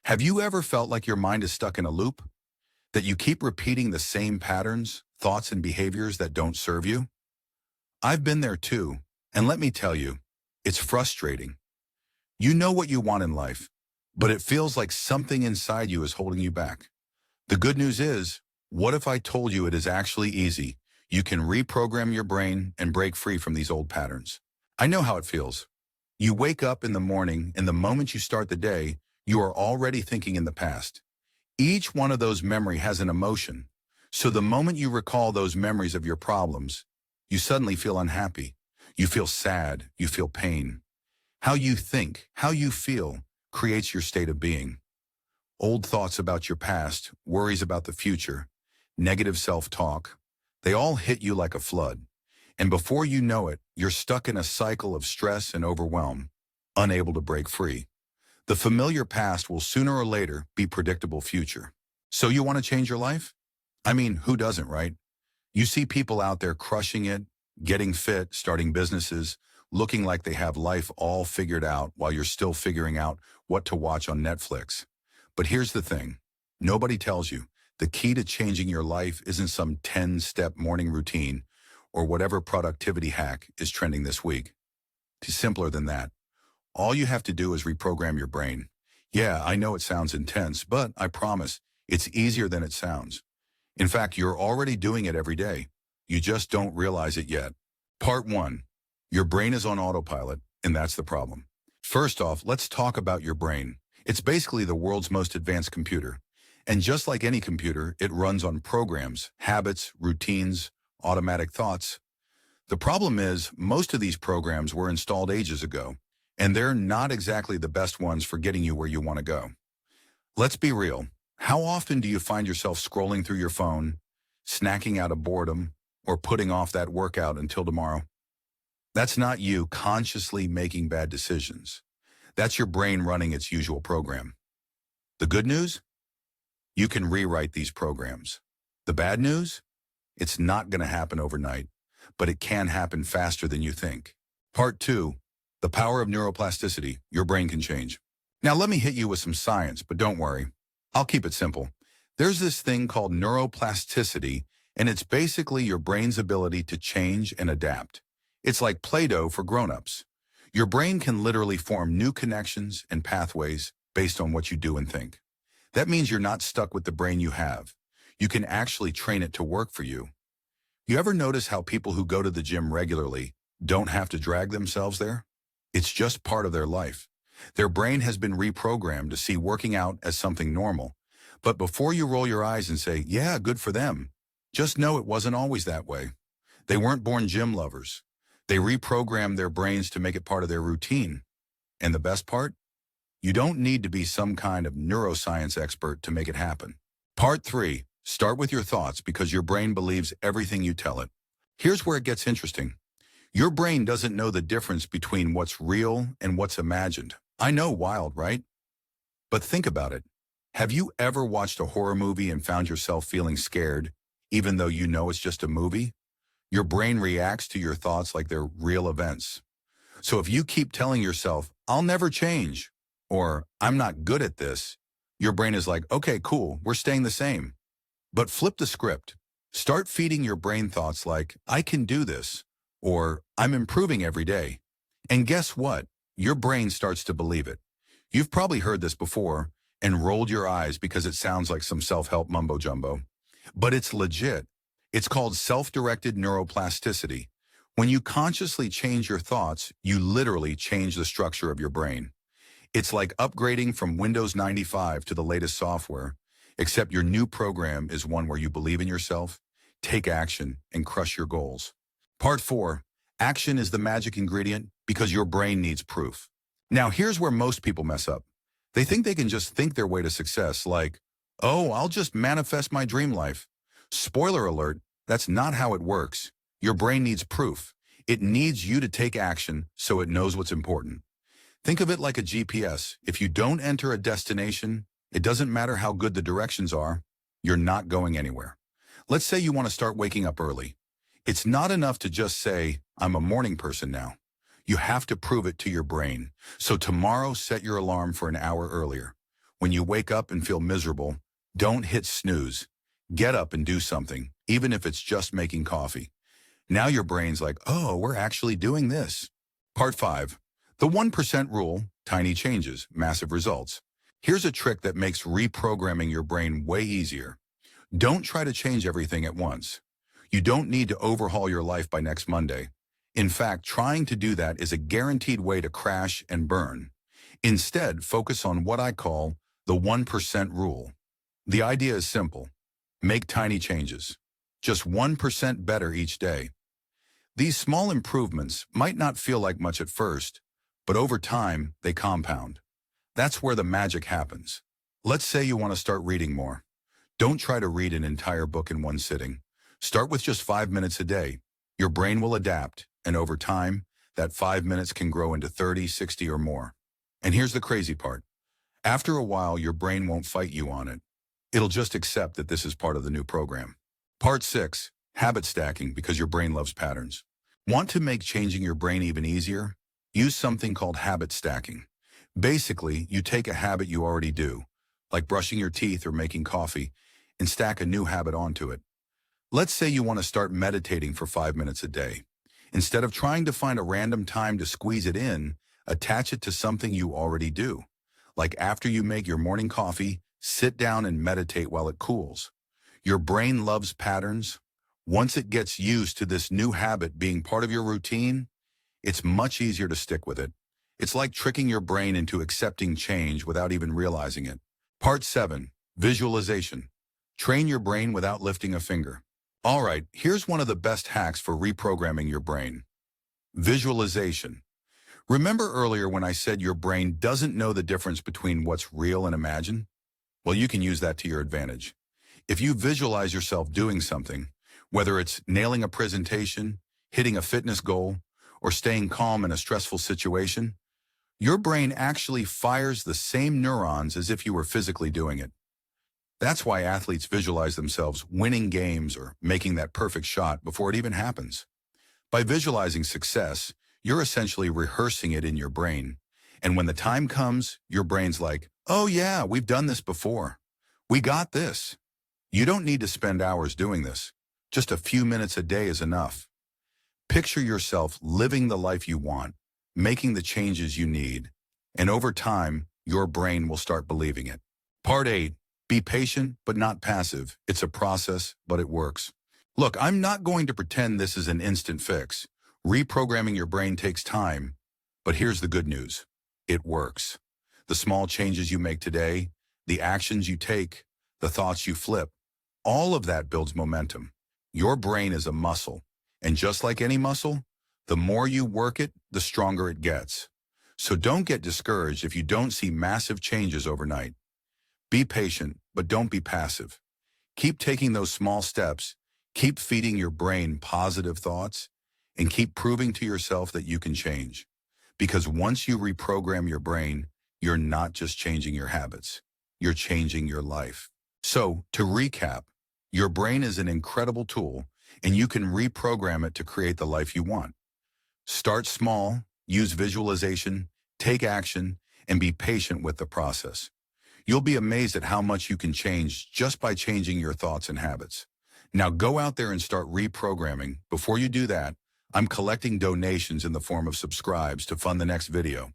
Have you ever felt like your mind is stuck in a loop? That you keep repeating the same patterns, thoughts, and behaviors that don't serve you? I've been there too, and let me tell you, it's frustrating. You know what you want in life, but it feels like something inside you is holding you back. The good news is, what if I told you it is actually easy? You can reprogram your brain and break free from these old patterns. I know how it feels. You wake up in the morning, and the moment you start the day, you are already thinking in the past. Each one of those memories has an emotion. So the moment you recall those memories of your problems, you suddenly feel unhappy. You feel sad. You feel pain. How you think, how you feel, creates your state of being. Old thoughts about your past, worries about the future, negative self-talk, they all hit you like a flood. And before you know it, you're stuck in a cycle of stress and overwhelm, unable to break free. The familiar past will sooner or later be predictable future. So you want to change your life? I mean, who doesn't, right? You see people out there crushing it, getting fit, starting businesses, looking like they have life all figured out while you're still figuring out what to watch on Netflix. But here's the thing. Nobody tells you the key to changing your life isn't some 10-step morning routine or whatever productivity hack is trending this week. It's simpler than that. All you have to do is reprogram your brain. Yeah, I know it sounds intense, but I promise it's easier than it sounds. In fact, you're already doing it every day. You just don't realize it yet. Part 1. Your brain is on autopilot, and that's the problem. First off, let's talk about your brain. It's basically the world's most advanced computer. And just like any computer, it runs on programs, habits, routines, automatic thoughts. The problem is, most of these programs were installed ages ago, and they're not exactly the best ones for getting you where you want to go. Let's be real. How often do you find yourself scrolling through your phone, snacking out of boredom, or putting off that workout until tomorrow? That's not you consciously making bad decisions. That's your brain running its usual program. The good news? You can rewrite these programs. The bad news? It's not going to happen overnight, but it can happen faster than you think. Part 2. The power of neuroplasticity. Your brain can change. Now let me hit you with some science, but don't worry. I'll keep it simple. There's this thing called neuroplasticity, and it's basically your brain's ability to change and adapt. It's like Play-Doh for grown-ups. Your brain can literally form new connections and pathways based on what you do and think. That means you're not stuck with the brain you have. You can actually train it to work for you. You ever notice how people who go to the gym regularly don't have to drag themselves there? It's just part of their life. Their brain has been reprogrammed to see working out as something normal. But before you roll your eyes and say, yeah, good for them, just know it wasn't always that way. They weren't born gym lovers. They reprogrammed their brains to make it part of their routine. And the best part? You don't need to be some kind of neuroscience expert to make it happen. Part 3. Start with your thoughts because your brain believes everything you tell it. Here's where it gets interesting. Your brain doesn't know the difference between what's real and what's imagined. I know, wild, right? But think about it. Have you ever watched a horror movie and found yourself feeling scared, even though you know it's just a movie? Your brain reacts to your thoughts like they're real events. So if you keep telling yourself, I'll never change, or I'm not good at this, your brain is like, okay, cool, we're staying the same. But flip the script. Start feeding your brain thoughts like, I can do this, or I'm improving every day. And guess what? Your brain starts to believe it. You've probably heard this before and rolled your eyes because it sounds like some self-help mumbo-jumbo. But it's legit. It's called self-directed neuroplasticity. When you consciously change your thoughts, you literally change the structure of your brain. It's like upgrading from Windows 95 to the latest software, except your new program is one where you believe in yourself, take action, and crush your goals. Part 4. Action is the magic ingredient because your brain needs proof. Now here's where most people mess up. They think they can just think their way to success, like, oh, I'll just manifest my dream life. Spoiler alert, that's not how it works. Your brain needs proof. It needs you to take action so it knows what's important. Think of it like a GPS. If you don't enter a destination, it doesn't matter how good the directions are, you're not going anywhere. Let's say you want to start waking up early. It's not enough to just say, I'm a morning person now. You have to prove it to your brain. So tomorrow, set your alarm for an hour earlier. When you wake up and feel miserable, don't hit snooze. Get up and do something, even if it's just making coffee. Now your brain's like, oh, we're actually doing this. Part 5. The 1% rule, tiny changes, massive results. Here's a trick that makes reprogramming your brain way easier. Don't try to change everything at once. You don't need to overhaul your life by next Monday. In fact, trying to do that is a guaranteed way to crash and burn. Instead, focus on what I call the 1% rule. The idea is simple. Make tiny changes. Just 1% better each day. These small improvements might not feel like much at first, but over time, they compound. That's where the magic happens. Let's say you want to start reading more. Don't try to read an entire book in one sitting. Start with just 5 minutes a day. Your brain will adapt, and over time, that 5 minutes can grow into 30, 60, or more. And here's the crazy part. After a while, your brain won't fight you on it. It'll just accept that this is part of the new program. Part 6. Habit stacking, because your brain loves patterns. Want to make changing your brain even easier? Use something called habit stacking. Basically, you take a habit you already do, like brushing your teeth or making coffee, and stack a new habit onto it. Let's say you want to start meditating for 5 minutes a day. Instead of trying to find a random time to squeeze it in, attach it to something you already do. Like after you make your morning coffee, sit down and meditate while it cools. Your brain loves patterns. Once it gets used to this new habit being part of your routine, it's much easier to stick with it. It's like tricking your brain into accepting change without even realizing it. Part 7. Visualization. Train your brain without lifting a finger. All right, here's one of the best hacks for reprogramming your brain. Visualization. Remember earlier when I said your brain doesn't know the difference between what's real and imagined? Well, you can use that to your advantage. If you visualize yourself doing something, whether it's nailing a presentation, hitting a fitness goal, or staying calm in a stressful situation, your brain actually fires the same neurons as if you were physically doing it. That's why athletes visualize themselves winning games or making that perfect shot before it even happens. By visualizing success, you're essentially rehearsing it in your brain. And when the time comes, your brain's like, oh yeah, we've done this before. We got this. You don't need to spend hours doing this. Just a few minutes a day is enough. Picture yourself living the life you want, making the changes you need, and over time, your brain will start believing it. Part 8. Be patient, but not passive. It's a process, but it works. Look, I'm not going to pretend this is an instant fix. Reprogramming your brain takes time, but here's the good news. It works. The small changes you make today, the actions you take, the thoughts you flip, all of that builds momentum. Your brain is a muscle, and just like any muscle, the more you work it, the stronger it gets. So don't get discouraged if you don't see massive changes overnight. Be patient, but don't be passive. Keep taking those small steps, keep feeding your brain positive thoughts, and keep proving to yourself that you can change. Because once you reprogram your brain, you're not just changing your habits, you're changing your life. So, to recap, your brain is an incredible tool, and you can reprogram it to create the life you want. Start small, use visualization, take action, and be patient with the process. You'll be amazed at how much you can change just by changing your thoughts and habits. Now go out there and start reprogramming. Before you do that, I'm collecting donations in the form of subscribes to fund the next video.